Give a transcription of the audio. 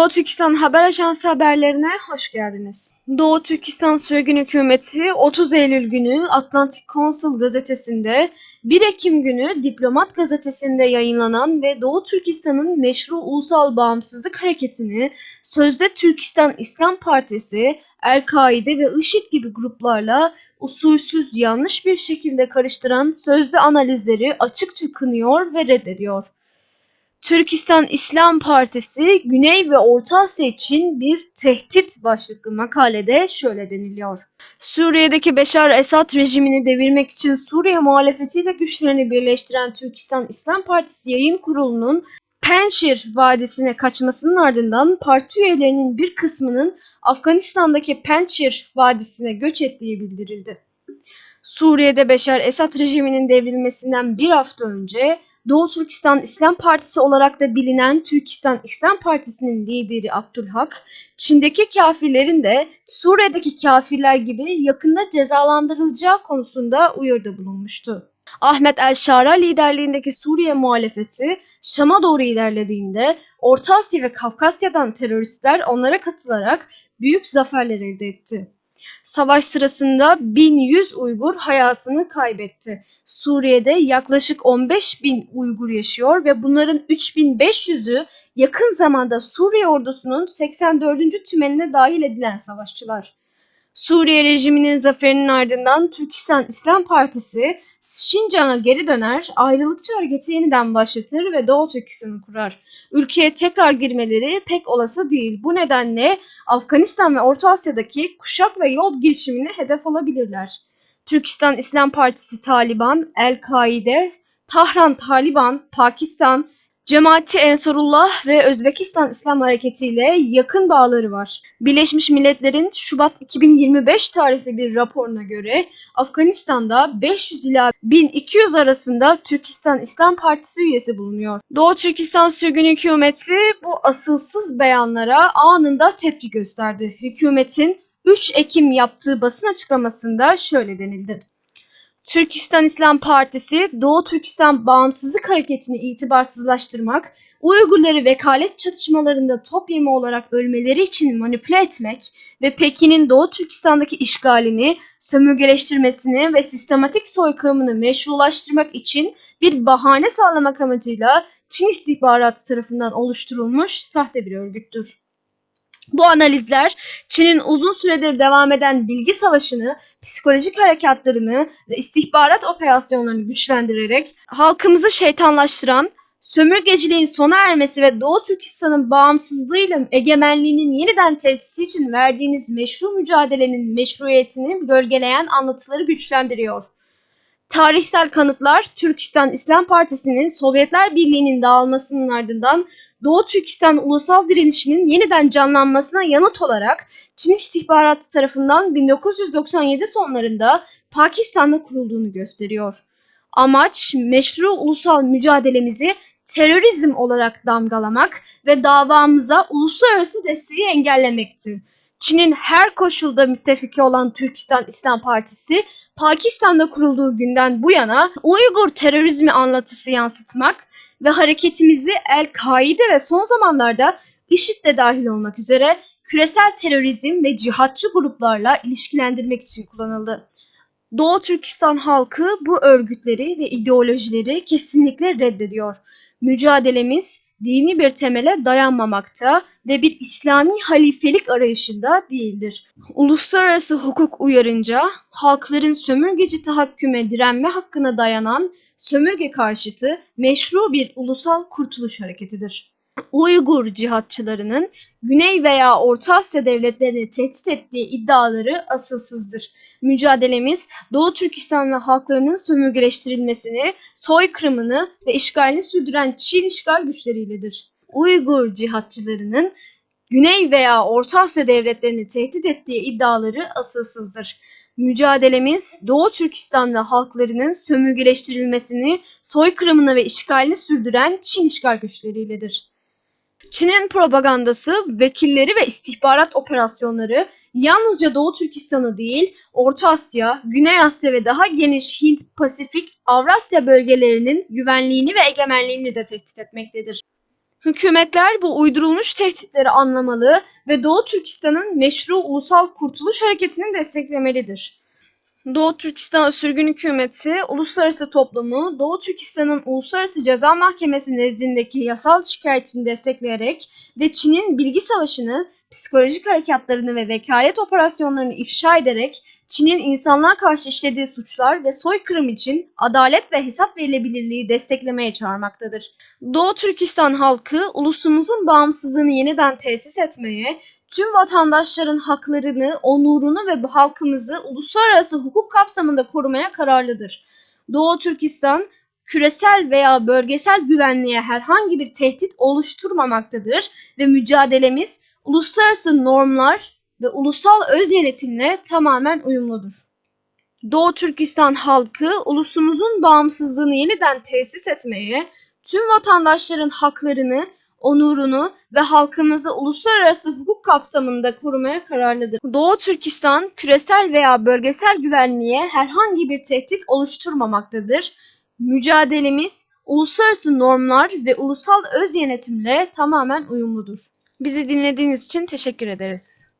Doğu Türkistan Haber Ajansı haberlerine hoş geldiniz. Doğu Türkistan Sürgün Hükümeti 30 Eylül günü Atlantic Council gazetesinde, 1 Ekim günü Diplomat gazetesinde yayınlanan ve Doğu Türkistan'ın meşru ulusal bağımsızlık hareketini sözde Türkistan İslam Partisi, El-Kaide ve IŞİD gibi gruplarla usulsüz, yanlış bir şekilde karıştıran sözlü analizleri açıkça kınıyor ve reddediyor. Türkistan İslam Partisi, Güney ve Orta Asya için bir tehdit başlıklı makalede şöyle deniliyor. Suriye'deki Beşar Esad rejimini devirmek için Suriye muhalefetiyle güçlerini birleştiren Türkistan İslam Partisi Yayın Kurulu'nun Penşir Vadisi'ne kaçmasının ardından parti üyelerinin bir kısmının Afganistan'daki Penşir Vadisi'ne göç ettiği bildirildi. Suriye'de Beşar Esad rejiminin devrilmesinden bir hafta önce Doğu Türkistan İslam Partisi olarak da bilinen Türkistan İslam Partisi'nin lideri Abdülhak, Çin'deki kafirlerin de Suriye'deki kafirler gibi yakında cezalandırılacağı konusunda uyarıda bulunmuştu. Ahmet el-Şara liderliğindeki Suriye muhalefeti Şam'a doğru ilerlediğinde Orta Asya ve Kafkasya'dan teröristler onlara katılarak büyük zaferler elde etti. Savaş sırasında 1100 Uygur hayatını kaybetti. Suriye'de yaklaşık 15.000 Uygur yaşıyor ve bunların 3.500'ü yakın zamanda Suriye ordusunun 84. tümenine dahil edilen savaşçılar. Suriye rejiminin zaferinin ardından Türkistan İslam Partisi Şincan'a geri döner, ayrılıkçı hareketi yeniden başlatır ve Doğu Türkistan'ı kurar. Ülkeye tekrar girmeleri pek olası değil. Bu nedenle Afganistan ve Orta Asya'daki kuşak ve yol girişimine hedef alabilirler. Türkistan İslam Partisi Taliban, El-Kaide, Tahran Taliban, Pakistan, Cemaati Ensarullah ve Özbekistan İslam Hareketi ile yakın bağları var. Birleşmiş Milletler'in Şubat 2025 tarihli bir raporuna göre Afganistan'da 500 ila 1200 arasında Türkistan İslam Partisi üyesi bulunuyor. Doğu Türkistan Sürgün Hükümeti bu asılsız beyanlara anında tepki gösterdi. Hükümetin 3 Ekim yaptığı basın açıklamasında şöyle denildi. Türkistan İslam Partisi, Doğu Türkistan Bağımsızlık Hareketi'ni itibarsızlaştırmak, Uygurları vekalet çatışmalarında top yemi olarak ölmeleri için manipüle etmek ve Pekin'in Doğu Türkistan'daki işgalini, sömürgeleştirmesini ve sistematik soykırımını meşrulaştırmak için bir bahane sağlamak amacıyla Çin istihbaratı tarafından oluşturulmuş sahte bir örgüttür. Bu analizler Çin'in uzun süredir devam eden bilgi savaşını, psikolojik harekatlarını ve istihbarat operasyonlarını güçlendirerek halkımızı şeytanlaştıran, sömürgeciliğin sona ermesi ve Doğu Türkistan'ın bağımsızlığıyla egemenliğinin yeniden tesisi için verdiğiniz meşru mücadelenin meşruiyetini gölgeleyen anlatıları güçlendiriyor. Tarihsel kanıtlar Türkistan İslam Partisi'nin Sovyetler Birliği'nin dağılmasının ardından Doğu Türkistan ulusal direnişinin yeniden canlanmasına yanıt olarak Çin istihbaratı tarafından 1997 sonlarında Pakistan'da kurulduğunu gösteriyor. Amaç meşru ulusal mücadelemizi terörizm olarak damgalamak ve davamıza uluslararası desteği engellemekti. Çin'in her koşulda müttefiki olan Türkistan İslam Partisi, Pakistan'da kurulduğu günden bu yana Uygur terörizmi anlatısı yansıtmak ve hareketimizi El-Kaide ve son zamanlarda IŞİD de dahil olmak üzere küresel terörizm ve cihatçı gruplarla ilişkilendirmek için kullanıldı. Doğu Türkistan halkı bu örgütleri ve ideolojileri kesinlikle reddediyor. Mücadelemiz dini bir temele dayanmamakta ve bir İslami halifelik arayışında değildir. Uluslararası hukuk uyarınca halkların sömürgeci tahakküme direnme hakkına dayanan sömürge karşıtı meşru bir ulusal kurtuluş hareketidir. Uygur cihatçılarının Güney veya Orta Asya devletlerini tehdit ettiği iddiaları asılsızdır. Mücadelemiz Doğu Türkistan ve halklarının sömürgeleştirilmesini, soykırımını ve işgalini sürdüren Çin işgal güçleriyledir. Uygur cihatçılarının Güney veya Orta Asya devletlerini tehdit ettiği iddiaları asılsızdır. Mücadelemiz Doğu Türkistan ve halklarının sömürgeleştirilmesini, soykırımını ve işgalini sürdüren Çin işgal güçleriyledir. Çin'in propagandası, vekilleri ve istihbarat operasyonları yalnızca Doğu Türkistan'ı değil, Orta Asya, Güney Asya ve daha geniş Hint, Pasifik, Avrasya bölgelerinin güvenliğini ve egemenliğini de tehdit etmektedir. Hükümetler bu uydurulmuş tehditleri anlamalı ve Doğu Türkistan'ın meşru ulusal kurtuluş hareketini desteklemelidir. Doğu Türkistan Sürgün Hükümeti, uluslararası toplumu Doğu Türkistan'ın Uluslararası Ceza Mahkemesi nezdindeki yasal şikayetini destekleyerek ve Çin'in bilgi savaşını, psikolojik harekatlarını ve vekalet operasyonlarını ifşa ederek Çin'in insanlığa karşı işlediği suçlar ve soykırım için adalet ve hesap verilebilirliği desteklemeye çağırmaktadır. Doğu Türkistan halkı ulusumuzun bağımsızlığını yeniden tesis etmeye, tüm vatandaşların haklarını, onurunu ve bu halkımızı uluslararası hukuk kapsamında korumaya kararlıdır. Doğu Türkistan, küresel veya bölgesel güvenliğe herhangi bir tehdit oluşturmamaktadır ve mücadelemiz uluslararası normlar ve ulusal öz yönetimle tamamen uyumludur. Doğu Türkistan halkı ulusumuzun bağımsızlığını yeniden tesis etmeye, tüm vatandaşların haklarını, onurunu ve halkımızı uluslararası hukuk kapsamında korumaya kararlıdır. Doğu Türkistan, küresel veya bölgesel güvenliğe herhangi bir tehdit oluşturmamaktadır. Mücadelemiz uluslararası normlar ve ulusal öz yönetimle tamamen uyumludur. Bizi dinlediğiniz için teşekkür ederiz.